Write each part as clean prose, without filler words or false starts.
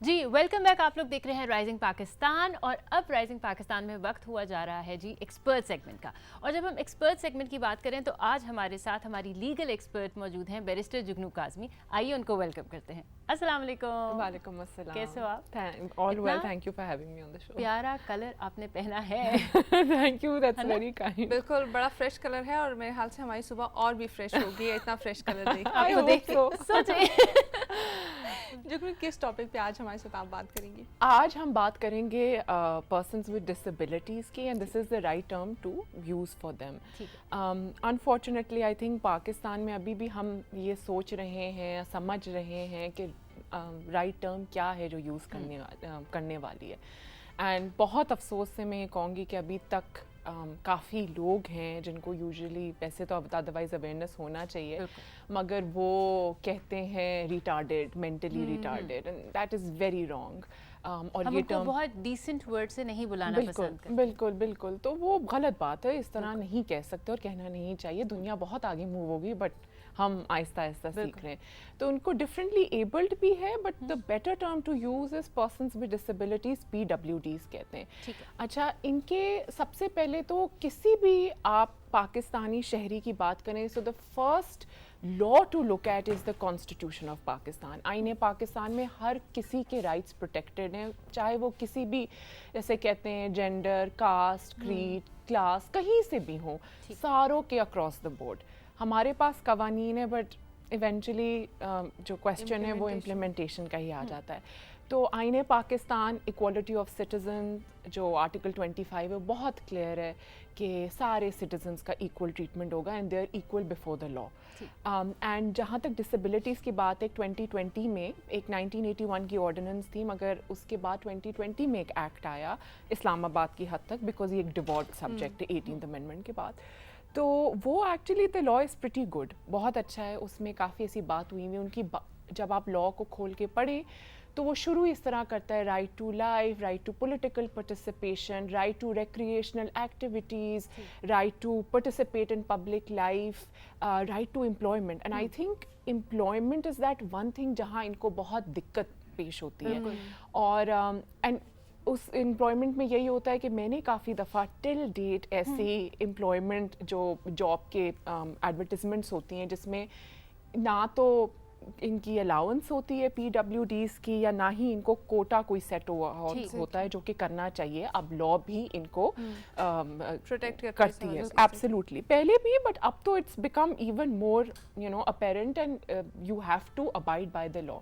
جی welcome back. آپ لوگ دیکھ رہے ہیں رائزنگ پاکستان اور اب رائزنگ پاکستان میں وقت ہوا جا رہا ہے جی ایکسپرٹ سیگمنٹ کا. اور جب ہم ایکسپرٹ سیگمنٹ کی بات کریں تو آج ہمارے ساتھ ہماری لیگل ایکسپرٹ موجود ہیں بیرسٹر جگنو کاظمی. آئیے ان کو ویلکم کرتے ہیں. السلام علیکم. وعلیکم السلام. کیسے ہو آپ؟ All well, thank you for having me on the show. پیارا کلر آپ نے پہنا ہے. Thank you, that's very kind. بالکل بڑا فریش کلر ہے اور میرے خیال سے ہماری صبح اور بھی فریش ہوگی اتنا فریش کلر دیکھ I hope so. جگنو کس ٹاپک پہ آج ہمارے ساتھ آپ بات کریں گی؟ آج ہم بات کریں گے پرسنز ود ڈسیبلٹیز کی, and this is the right term to use for them. Unfortunately I think Pakistan میں ابھی بھی ہم یہ سوچ رہے ہیں, سمجھ رہے ہیں کہ رائٹ ٹرم کیا ہے جو یوز کرنے والی ہے. اینڈ بہت افسوس سے میں یہ کہوں گی کہ ابھی تک کافی لوگ ہیں جن کو یوزلی ویسے تو ادروائز اویئرنیس ہونا چاہیے, مگر وہ کہتے ہیں retarded, mentally retarded, and that is very wrong. اور ہم یہ ان کو ٹرم بہت ڈیسنٹ ورڈ سے نہیں بلانا پسند کرتے. بالکل بالکل, تو وہ غلط بات ہے, اس طرح نہیں کہہ سکتے اور کہنا نہیں چاہیے. دنیا بہت آگے موو ہوگی بٹ ہم آہستہ آہستہ سیکھ رہے ہیں. تو ان کو ڈفرینٹلی ایبلڈ بھی ہے, but the better term to use is persons with disabilities, PWDs کہتے ہیں. اچھا, ان کے سب سے پہلے تو کسی بھی آپ پاکستانی شہری کی بات کریں, so the first law to look at is the Constitution of Pakistan. آئین پاکستان میں ہر کسی کے رائٹس پروٹیکٹیڈ ہیں, چاہے وہ کسی بھی جیسے کہتے ہیں جینڈر, کاسٹ, کریڈ, کلاس, کہیں سے بھی ہوں, ساروں کے اکراس دا بورڈ ہمارے پاس قوانین ہیں. بٹ ایونچولی جو کویسچن ہے وہ امپلیمنٹیشن کا ہی آ جاتا ہے. تو آئین پاکستان ایکوالٹی آف سٹیزن جو آرٹیکل 25 ہے وہ بہت کلیئر ہے کہ سارے سٹیزنس کا ایکول ٹریٹمنٹ ہوگا and they are equal before the law. And جہاں تک ڈسیبلٹیز کی بات ہے, 2020 میں ایک 1981 کی آرڈیننس تھی, مگر اس کے بعد 2020 میں ایک ایکٹ آیا اسلام آباد کی حد تک, بیکاز یہ ایک ڈیوالوڈ سبجیکٹ ہے 18th امینڈمنٹ کے بعد. تو وہ actually the law is pretty good, بہت اچھا ہے. اس میں کافی ایسی بات ہوئی ہوئی ان کی, جب آپ لا کو کھول کے پڑھیں تو وہ شروع اس طرح کرتا ہے, right to life, right to political participation, right to recreational activities, right to participate in public life, right to employment. And I think employment is that one thing جہاں ان کو بہت دقت پیش ہوتی ہے. اور اینڈ اس امپلائمنٹ میں یہی ہوتا ہے کہ میں نے کافی دفعہ ٹل ڈیٹ ایسی امپلائمنٹ جو جاب کے ایڈورٹیزمنٹس ہوتی ہیں جس میں نہ تو ان کی الاؤنس ہوتی ہے PWDs کی, یا نہ ہی ان کو کوٹا کوئی سیٹ ہوا ہوتا ہے جو کہ کرنا چاہیے. اب لا بھی ان کو پروٹیکٹ کرتی ہے ایبسلیوٹلی, پہلے بھی, بٹ اب تو it's become even more apparent and you have to abide by the law.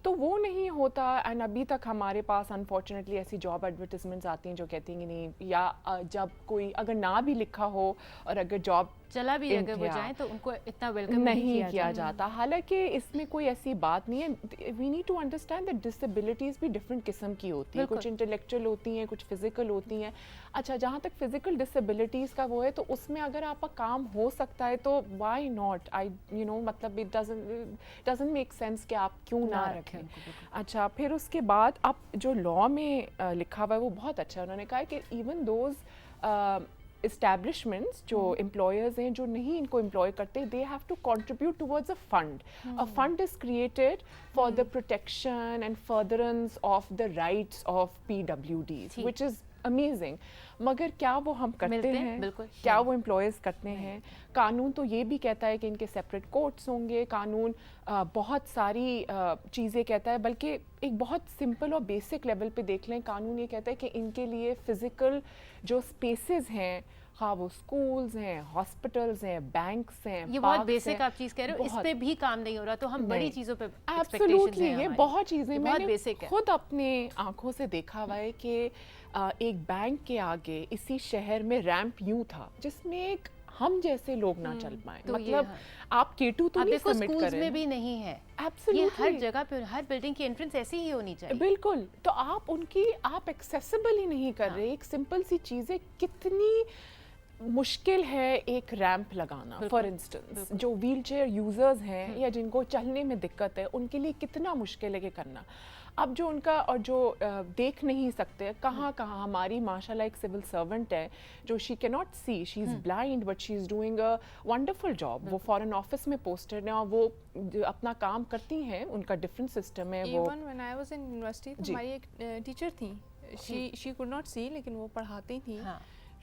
تو وہ نہیں ہوتا. اینڈ ابھی تک ہمارے پاس انفارچونیٹلی ایسی جاب ایڈورٹیزمنٹس آتی ہیں جو کہتی ہیں کہ نہیں, یا جب کوئی اگر نہ بھی لکھا ہو اور اگر جاب چلا بھی اگر وہ جائیں تو ان کو اتنا ویلکم نہیں کیا جاتا. حالانکہ اس میں کوئی ایسی بات نہیں ہے. We need to understand that disabilities بھی ڈفرینٹ قسم کی ہوتی ہیں, کچھ انٹلیکچوئل ہوتی ہیں, کچھ فزیکل ہوتی ہیں. اچھا, جہاں تک فزیکل ڈسیبلٹیز کا وہ ہے تو اس میں اگر آپ کا کام ہو سکتا ہے تو وائی ناٹ, مطلب اٹ ڈزنٹ میک سینس کہ آپ کیوں نہ رکھیں. اچھا, پھر اس کے بعد اب جو لا میں لکھا ہوا ہے وہ بہت اچھا ہے. انہوں نے کہا کہ ایون دوز اسٹیبلشمنٹس جو امپلائرز ہیں جو نہیں ان کو امپلوائے کرتے, they have to contribute towards a fund. A fund is created for the protection and furtherance of the rights of PWDs, which is amazing. مگر کیا وہ ہم کرتے ہیں؟ کیا وہ امپلائیز کرتے ہیں؟ قانون تو یہ بھی کہتا ہے کہ ان کے سیپریٹ کورٹس ہوں گے, قانون بہت ساری چیزیں کہتا ہے. بلکہ ایک بہت سمپل اور بیسک لیول پہ دیکھ لیں, قانون یہ کہتا ہے کہ ان کے لیے فزیکل جو اسپیسیز ہیں, خواہ وہ اسکولز ہیں, ہاسپٹلز ہیں, بینکس ہیں, یہ بہت بیسک آپ چیز کہہ رہے ہو, اس پہ بھی کام نہیں ہو رہا. تو ہم بڑی چیزوں پہ ایبسلیوٹلی, یہ بہت چیزیں میں نے خود اپنے آنکھوں سے دیکھا ہوا ہے کہ ایک بینک کے آگے اسی شہر میں ریمپ یوں تھا جس میں ایک ہم جیسے لوگ نہ چل پائیں. مطلب آپ K2 تو نہیں سبمٹ کریں, اسکولز میں بھی نہیں ہے. یہ ہر جگہ پہ, ہر بلڈنگ کی انٹرنس ایسی ہی ہونی چاہیے. بالکل. تو آپ ان کی آپ ایکسیسیبل ہی نہیں کر رہے. ایک سمپل سی چیزیں کتنی मुश्किल है एक रैंप लगाना फॉर इंस्टेंस, जो व्हील चेयर यूज़र्स हैं या जिनको चलने में दिक्कत है उनके लिए कितना मुश्किल है ये करना। अब जो उनका और जो देख नहीं सकते कहाँ कहाँ, हमारी माशाल्लाह एक सिविल सर्वेंट है जो she can not see, she is blind but she is doing a wonderful job. वो फॉरेन ऑफिस में पोस्टेड हैं और वो अपना काम करती हैं, उनका डिफरेंट सिस्टम है। वो even when I was in university तो हमारी एक टीचर थी, शी कुड नॉट सी लेकिन वो पढ़ाती थी।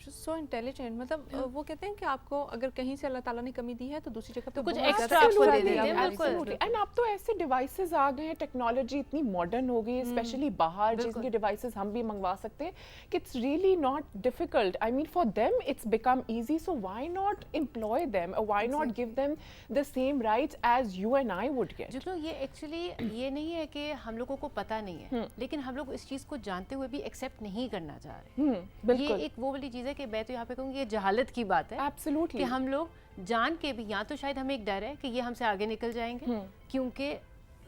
सो इंटेलिजेंट, मतलब वो कहते हैं कि आपको अगर कहीं से अल्लाह ताला ने कमी दी है तो दूसरी जगह पे कुछ बहुत extra ज़्यादा आपको दे extra देते हैं, दिया। बिल्कुल। Absolutely. And अब तो ऐसे डिवाइसेस आ गए हैं, टेक्नोलॉजी इतनी मॉडर्न हो गई है, स्पेशली बाहर जिनके डिवाइसेस हम भी मंगवा सकते हैं कि it's really not difficult. I mean for them it's become easy, so why not employ them और why not give them the same rights as you and I would get. जितना ये एक्चुअली ये नहीं है कि हम लोगों को पता नहीं है, लेकिन हम लोग इस चीज़ को जानते हुए भी एक्सेप्ट नहीं करना चाह रहे। ये बिल्कुल, एक वो वाली चीज़ है कि मैं तो यहाँ पे कहूँगी ये जहालत की बात है एब्सोल्युटली। कि हम लोग जान के भी, या तो शायद हमें एक डर है कि ये हमसे आगे निकल जाएंगे, क्योंकि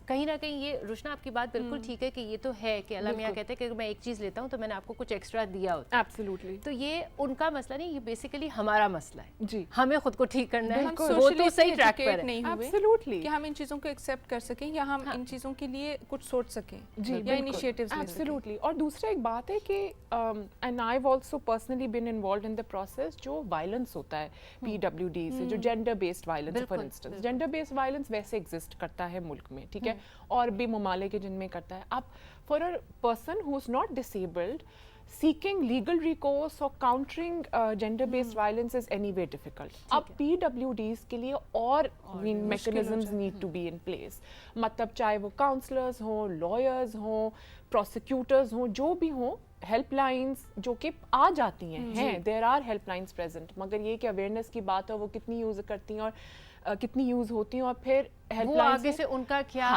कहीं ना कहीं ये रुशना आपकी बात बिल्कुल ठीक है कि ये तो है कि अल्लाह मियाँ कहते हैं कि अगर मैं एक चीज़ लेता हूँ तो मैंने आपको कुछ एक्स्ट्रा दिया होता है। एब्सोल्युटली। तो ये उनका मसला नहीं, ये बेसिकली हमारा मसला है। जी, हमें खुद को ठीक करना है, हम वो socially तो सही इतने ट्रैक पर educate है। नहीं हुए एब्सोल्युटली कि हम इन चीज़ों को एक्सेप्ट कर सकें या हम इन चीज़ों के लिए कुछ सोच सकें जी, या इनिशिएटिव्स ले सकें। एब्सोल्युटली। और दूसरा एक बात है कि and I have also personally been involved in the process, जो वायलेंस होता है पीडब्ल्यूडी से, जो gender based violence, for instance gender based violence वैसे एग्जिस्ट करता है मुल्क में, ठीक है, और भी ममालिक है जिनमें करता है। अब for a person who is not disabled, seeking legal recourse or countering gender based violence is anyway difficult. अब PWDs के लिए और mechanisms need to be in place. मतलब चाहे वो counselors हों, lawyers हों, prosecutors हों, जो भी हों, हेल्पलाइंस जो कि आ जाती हैं, देयर आर हेल्पलाइंस प्रेजेंट, मगर ये कि अवेयरनेस की बात है वो कितनी यूज़ करती हैं और कितनी यूज़ होती हैं, और फिर वो आगे से उनका क्या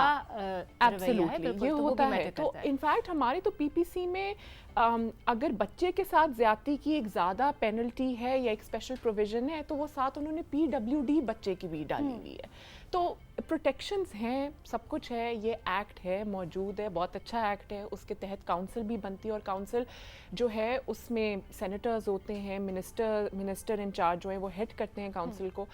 एब्सोल्युटली ये होता है। तो इनफैक्ट हमारे तो पीपीसी में अगर बच्चे के साथ ज्यादती की एक ज़्यादा पेनल्टी है या एक स्पेशल प्रोविजन है तो वो साथ उन्होंने पीडब्ल्यूडी बच्चे की भी डाली हुई है। तो प्रोटेक्शंस हैं, सब कुछ है, ये एक्ट है, मौजूद है, बहुत अच्छा एक्ट है। उसके तहत काउंसिल भी बनती है और काउंसिल जो है उसमें सेनेटर्स होते हैं, मिनिस्टर इन चार्ज जो है वो हेड करते हैं काउंसिल को,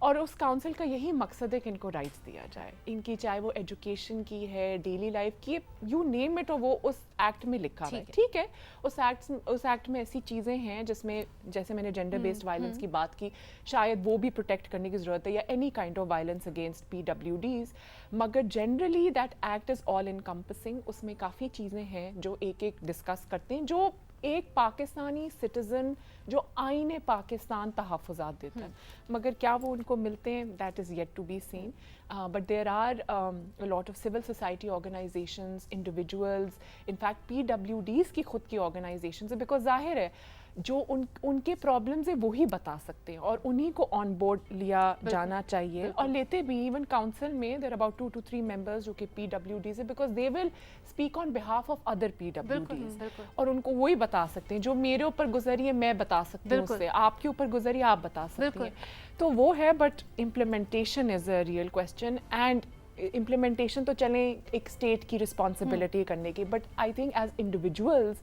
और उस काउंसिल का यही मकसद है कि इनको राइट्स दिया जाए, इनकी चाहे वो एजुकेशन की है, डेली लाइफ की, यू नेम इट, और वो उस एक्ट में लिखा हुआ है। ठीक है, उस एक्ट में ऐसी चीज़ें हैं जिसमें जैसे मैंने जेंडर बेस्ड वायलेंस की बात की, शायद वो भी प्रोटेक्ट करने की ज़रूरत है, या any kind of violence against PWDs, मगर generally that act is all encompassing. उसमें काफ़ी चीज़ें हैं जो एक एक डिस्कस करते हैं, जो एक पाकिस्तानी सिटीज़न जो आईने पाकिस्तान तहफ़्फ़ुज़ात देता है, मगर क्या वो उनको मिलते हैं, that is yet to be seen. But there are a lot of civil society organisations, individuals, in fact PWDs की खुद की ऑर्गेनाइजेशंस है, बिकॉज जाहिर है जो उनके प्रॉब्लम्स है वही बता सकते हैं और उन्हीं को ऑन बोर्ड लिया जाना चाहिए, और लेते भी। इवन काउंसिल में देयर अबाउट 2 to 3 मेंबर्स जो कि PWDs है, because they will speak on behalf of other PWDs, और उनको वही बता सकते हैं जो मेरे ऊपर गुजरी है मैं बता सकती हूँ उससे, आपके ऊपर गुजरी है आप बता सकती हैं। तो वो है, but implementation is a real question, and implementation तो चलें एक स्टेट की रिस्पॉन्सिबिलिटी करने की, but I think as individuals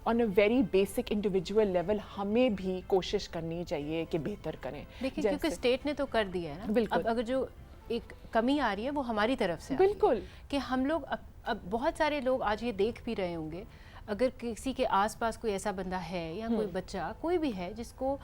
on a very basic individual level हमें भी कोशिश करनी चाहिए कि बेहतर करें। देखिए क्योंकि स्टेट ने तो कर दिया है ना, बिल्कुल। अब अगर जो एक कमी आ रही है वो हमारी तरफ से बिल्कुल, कि हम लोग अब बहुत सारे लोग आज ये देख भी रहे होंगे, अगर किसी के आसपास कोई ऐसा बंदा है या कोई बच्चा कोई भी है जिसको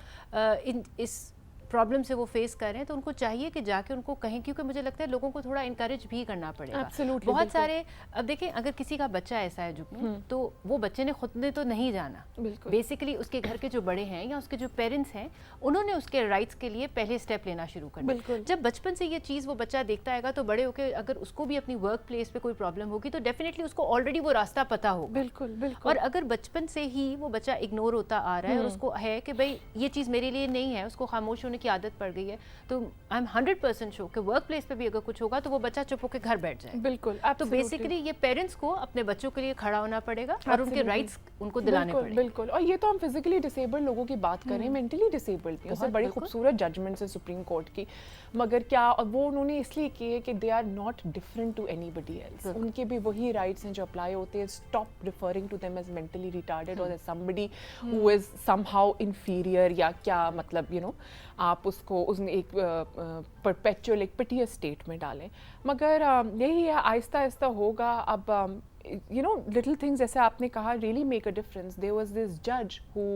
इस प्रॉब्लम से वो फेस कर रहे हैं, तो उनको चाहिए कि जाके उनको कहें, क्योंकि मुझे लगता है लोगों को थोड़ा इनकरेज भी करना पड़ेगा। Absolutely, बहुत सारे, अब देखें अगर किसी का बच्चा ऐसा है जुगनू, तो वो बच्चे ने खुद ने तो नहीं जाना, बेसिकली उसके घर के जो बड़े हैं या उसके जो पेरेंट्स हैं उन्होंने उसके राइट्स के लिए पहले स्टेप लेना शुरू कर दिया। जब बचपन से ये चीज़ वो बच्चा देखता आएगा तो बड़े होकर अगर उसको भी अपनी वर्क प्लेस पे कोई प्रॉब्लम होगी तो डेफिनेटली उसको ऑलरेडी वो रास्ता पता होगा। बिल्कुल बिल्कुल। और अगर बचपन से ही वो बच्चा इग्नोर होता आ रहा है और उसको है कि भाई ये चीज़ मेरे लिए नहीं है, उसको खामोश होने की आदत पड़ गई है, तो आई एम 100% श्योर कि वर्क प्लेस पे भी अगर कुछ होगा तो वो बच्चा चुप होकर घर बैठ जाए. बिल्कुल. तो बेसिकली ये पेरेंट्स को अपने बच्चों के लिए खड़ा होना पड़ेगा और उनके राइट्स उनको दिलाने पड़ेंगे. बिल्कुल. और ये तो हम फिजिकली डिसेबल्ड लोगों की बात करें, मेंटली डिसेबल्ड भी उससे बड़ी खूबसूरत जजमेंट्स है सुप्रीम कोर्ट की, मगर क्या वो उन्होंने इसलिए किए कि they are not different to anybody else. उनके भी वही राइट्स हैं जो अप्लाई होते हैं. Stop referring to them as mentally retarded और as somebody who is somehow inferior, या क्या मतलब आप उसको उसने एक परपेचुअल एक पिटियस स्टेट में डालें. मगर यही है, आहिस्ता आहिस्ता होगा. अब little things जैसे आपने कहा really make a difference. There was this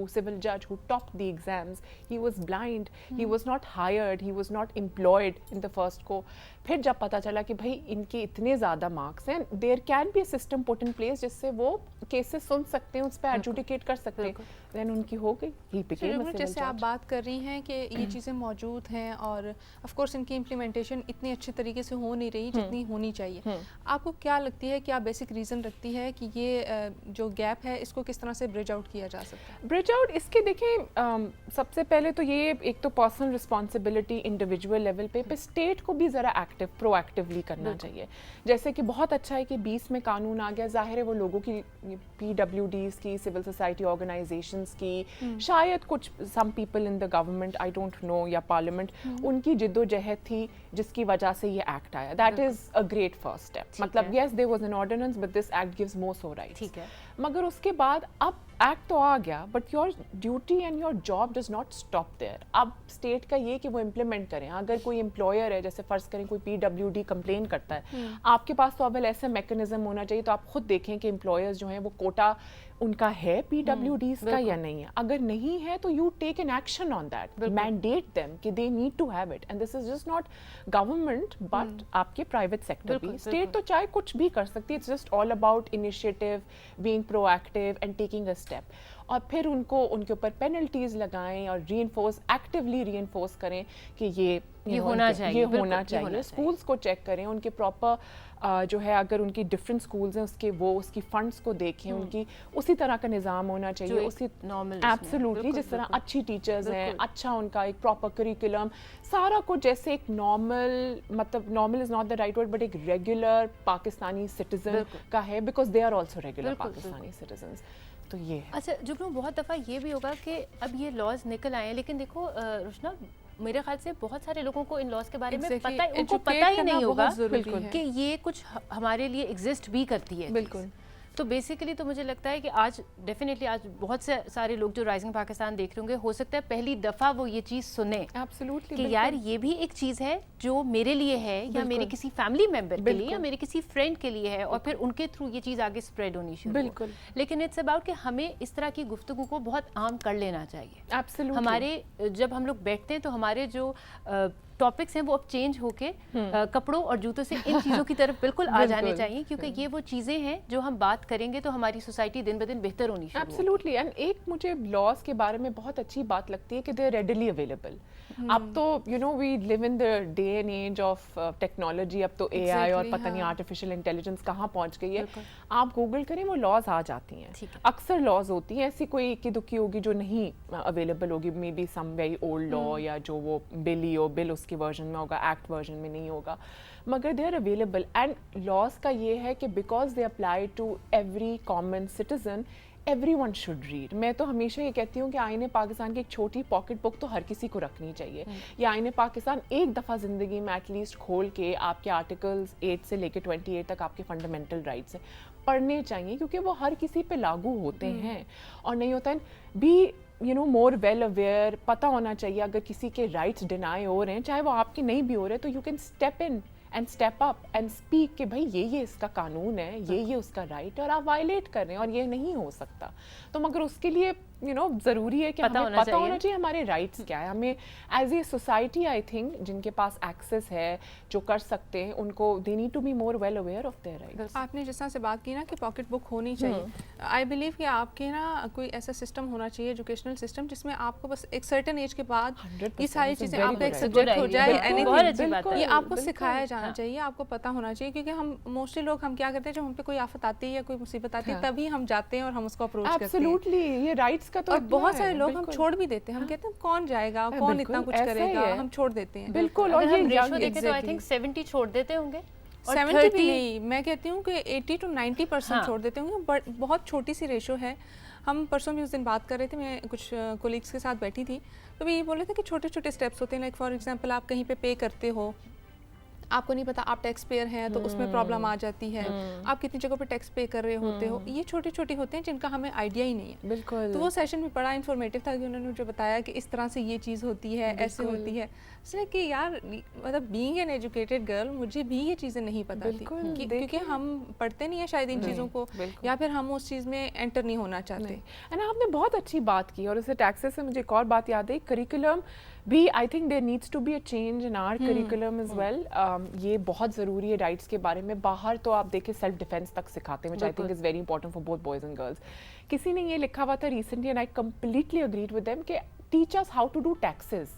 civil judge who topped the exams. He was blind. He was not hired. He was not employed in the first go. फिर जब पता चला कि भाई इनके इतने ज़्यादा मार्क्स हैं, there can be a system put in place जिससे वो केसेस सुन सकते हैं, उस पर एडजुडिकेट कर सकते हैं. देन उनकी हो गई. ही बिकेम अ सिविल जज. जैसे आप बात कर रही हैं कि ये चीज़ें मौजूद हैं और ऑफ कोर्स इनकी इम्प्लीमेंटेशन इतनी अच्छे तरीके से हो नहीं रही जितनी होनी चाहिए. आपको क्या लगती है, क्या बेसिक रीज़न रखती है कि ये जो गैप है इसको किस तरह से ब्रिज आउट किया जा सकता है? ब्रिज आउट इसके देखें, सबसे पहले तो ये एक तो पर्सनल रिस्पॉन्सिबिलिटी इंडिविजुअल लेवल पे स्टेट को भी ज़रा प्रोएक्टिवली करना चाहिए. जैसे कि बहुत अच्छा है कि 20 में कानून आ गया. जाहिर है वो लोगों की PWDs की, सिविल सोसाइटी ऑर्गेनाइजेशंस की, शायद कुछ some people in the government, I don't know, या पार्लियामेंट, उनकी जिद्दोजहद थी जिसकी वजह से ये एक्ट आया. That is a great first step. मतलब yes there was an ordinance but this act gives more so rights. ठीक है. मगर उसके बाद अब एक्ट तो आ गया, but your duty and your job does not stop there. अब स्टेट का ये कि वो इम्प्लीमेंट करें. अगर कोई एम्प्लॉयर है, जैसे फ़र्ज़ करें कोई PWD कंप्लेन करता है, आपके पास तो अवल ऐसा मैकेनिज्म होना चाहिए. तो आप खुद देखें कि एम्प्लॉयर्स जो हैं वो कोटा उनका है PWDs का या नहीं है. अगर नहीं है तो you take an action on that, mandate them कि they need to have it. And this is just not government but आपके प्राइवेट सेक्टर भी. स्टेट तो चाहे कुछ भी कर सकती है. It's just all about initiative, being proactive and taking a step. और फिर उनको उनके ऊपर पेनल्टीज लगाएं और एक्टिवली रीइंफोर्स करें कि ये होना चाहिए. स्कूल्स को चेक करें, उनके प्रॉपर जो है, अगर उनकी डिफरेंट स्कूल्स हैं उसकी फंड्स को देखें. उनकी उसी तरह का निज़ाम होना चाहिए, उसी नॉर्मल, एब्सोल्युटली, जिस तरह अच्छी टीचर्स हैं, अच्छा उनका एक प्रॉपर करिकुलम, सारा कुछ जैसे एक नॉर्मल, मतलब normal is not the right word, but एक रेगुलर पाकिस्तानी सिटीजन का है, because they are also regular Pakistani citizens. तो ये अच्छा जुगनू, बहुत दफ़ा ये भी होगा कि अब ये लॉज निकल आए हैं, लेकिन देखो रुशना, मेरे ख्याल से बहुत सारे लोगों को इन लॉज के बारे में उनको पता ही नहीं होगा कि ये कुछ हमारे लिए एग्जिस्ट भी करती है. बिल्कुल. तो बेसिकली तो मुझे लगता है कि आज डेफिनेटली आज बहुत से सारे लोग जो राइजिंग पाकिस्तान देख रहे होंगे, हो सकता है पहली दफ़ा वो ये चीज़ सुने एब्सोल्युटली कि यार ये भी एक चीज़ है जो मेरे लिए है, या मेरे किसी फैमिली मेंबर के लिए, या मेरे किसी फ्रेंड के लिए है, और फिर उनके थ्रू ये चीज़ आगे स्प्रेड होनी शुरू. बिल्कुल. लेकिन इट्स अबाउट कि हमें इस तरह की गुफ्तगू को बहुत आम कर लेना चाहिए. एब्सोल्युटली. हमारे जब हम लोग बैठते हैं तो हमारे जो टॉपिक्स हैं वो अब चेंज होके कपड़ों और जूतों से इन चीज़ों की तरफ बिल्कुल आ जाने चाहिए, क्योंकि ये वो चीज़ें हैं जो हम बात करेंगे तो हमारी सोसाइटी दिन ब दिन बेहतर होनी चाहिए. एब्सोल्युटली. एंड एक मुझे लॉज के बारे में बहुत अच्छी बात लगती है कि दे आर रेडिली अवेलेबल. अब तो we live in the day and age of technology. अब तो AI और पता नहीं आर्टिफिशियल इंटेलिजेंस कहाँ पहुँच गई है. आप गूगल करें, वो लॉज आ जाती हैं. अक्सर लॉज होती हैं ऐसी, कोई इक्की दुक्की होगी जो नहीं अवेलेबल होगी, maybe some very old law, या जो वो बिल उसके वर्जन में होगा, एक्ट वर्जन में नहीं होगा, मगर they are available. And laws का ये है कि because they apply to every common citizen, everyone should read. मैं तो हमेशा ये कहती हूँ कि आईने पाकिस्तान की एक छोटी पॉकेट बुक तो हर किसी को रखनी चाहिए. या आईने पाकिस्तान एक दफ़ा ज़िंदगी में एटलीस्ट खोल के आपके आर्टिकल्स 8 से लेके 28 तक आपके फंडामेंटल राइट्स हैं, पढ़ने चाहिए, क्योंकि वो हर किसी पे लागू होते हैं. और नहीं होता है बी मोर वेल अवेयर. पता होना चाहिए अगर किसी के राइट्स डिनाई हो रहे हैं, चाहे वो आपके नहीं भी हो रहे, तो you can step in and step up and speak कि भाई ये इसका कानून है, ये उसका राइट है, और आप वायलेट कर रहे हैं और ये नहीं हो सकता. तो मगर उसके लिए ज़रूरी है कि हमें पता होना चाहिए हमारे राइट्स क्या है. हमें as a society, I think, जिनके पास एक्सेस है, जो कर सकते हैं, उनको they need to be more well aware of their rights. आपने जिस तरह से बात की ना कि पॉकेट बुक होनी चाहिए, आई बिलीव कि आपके ना कोई ऐसा सिस्टम होना चाहिए, एजुकेशनल सिस्टम, जिसमें आपको बस एक सर्टेन एज के बाद ये सारी चीज़ें आपका एक सब्जेक्ट हो जाए, ये आपको सिखाया जाना चाहिए, आपको पता होना चाहिए. क्योंकि हम मोस्टली लोग हम क्या करते हैं, जब हम पे कोई आफत आती है या कोई मुसीबत आती है, तभी हम जाते हैं और हम उसको अप्रोच करते हैं. एब्सोल्युटली. ये राइट्स राइट्स का तो और बहुत सारे लोग हम छोड़ भी देते हैं, हम कहते हैं कौन जाएगा, कौन इतना कुछ करेगा, हम छोड़ देते हैं। बिल्कुल, और ये रेशो देखें तो आई थिंक 70 छोड़ देते होंगे, 70 भी नहीं, मैं कहती हूँ कि 80 to 90% छोड़ देते होंगे, बट बहुत छोटी सी रेशो है। हम परसों भी उस दिन बात कर रहे थे, मैं कुछ कोलीग्स के साथ बैठी थी, तो भी ये बोल रहे थे कि छोटे छोटे स्टेप्स होते हैं, लाइक फॉर एग्जांपल आप कहीं पे करते हो, आपको नहीं पता आप टैक्स पेयर हैं तो उसमें प्रॉब्लम आ जाती है, आप कितनी जगहों पे टैक्स पे कर रहे होते हो, ये छोटे छोटे होते हैं जिनका हमें आइडिया ही नहीं है। बिल्कुल। तो वो सेशन भी बड़ा इन्फॉर्मेटिव था कि उन्होंने मुझे बताया कि इस तरह से ये चीज़ होती है, ऐसे होती है। इसलिए कि यार मतलब बीइंग एन एजुकेटेड गर्ल मुझे भी ये चीज़ें नहीं पता थी, क्योंकि हम पढ़ते नहीं है शायद इन चीज़ों को, या फिर हम उस चीज़ में एंटर नहीं होना चाहते। एंड आपने बहुत अच्छी बात की, और इससे टैक्सेस से मुझे एक और बात याद है, करिकुलम भी I think there needs to be a change in our curriculum as well. ये बहुत ज़रूरी है राइट्स के बारे में। बाहर तो आप देखिए सेल्फ डिफेंस तक सिखाते हैं, which I think is very important for both boys and girls. किसी ने ये लिखा हुआ था recently and I completely agreed with them कि teach us how to do taxes.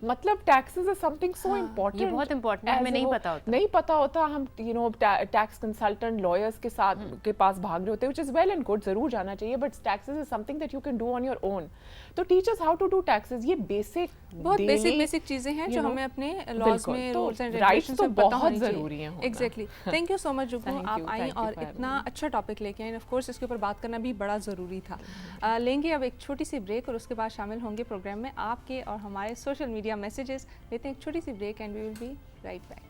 मतलब taxes is something so important, ये बहुत इम्पोर्टेंट है, हमें नहीं पता होता, हम you know tax consultant lawyers के साथ के पास भाग रहे होते हैं, which is well and good, जरूर जाना चाहिए, but taxes is something that you can do on your own. तो teach us how to do taxes, ये बेसिक बहुत बेसिक चीजें हैं जो हमें अपने लॉज में, रूल्स एंड रेगुलेशंस में पता होनी चाहिए। जरूरी है। Exactly. Thank you so much जुगनू, आप आई और इतना अच्छा टॉपिक लेके आए। ऑफ कोर्स इसके ऊपर बात करना भी बड़ा ज़रूरी था। लेंगे अब एक छोटी सी ब्रेक और उसके बाद शामिल होंगे प्रोग्राम में आपके और हमारे सोशल मीडिया मैसेजेस। लेते हैं एक छोटी सी break and we will be right back.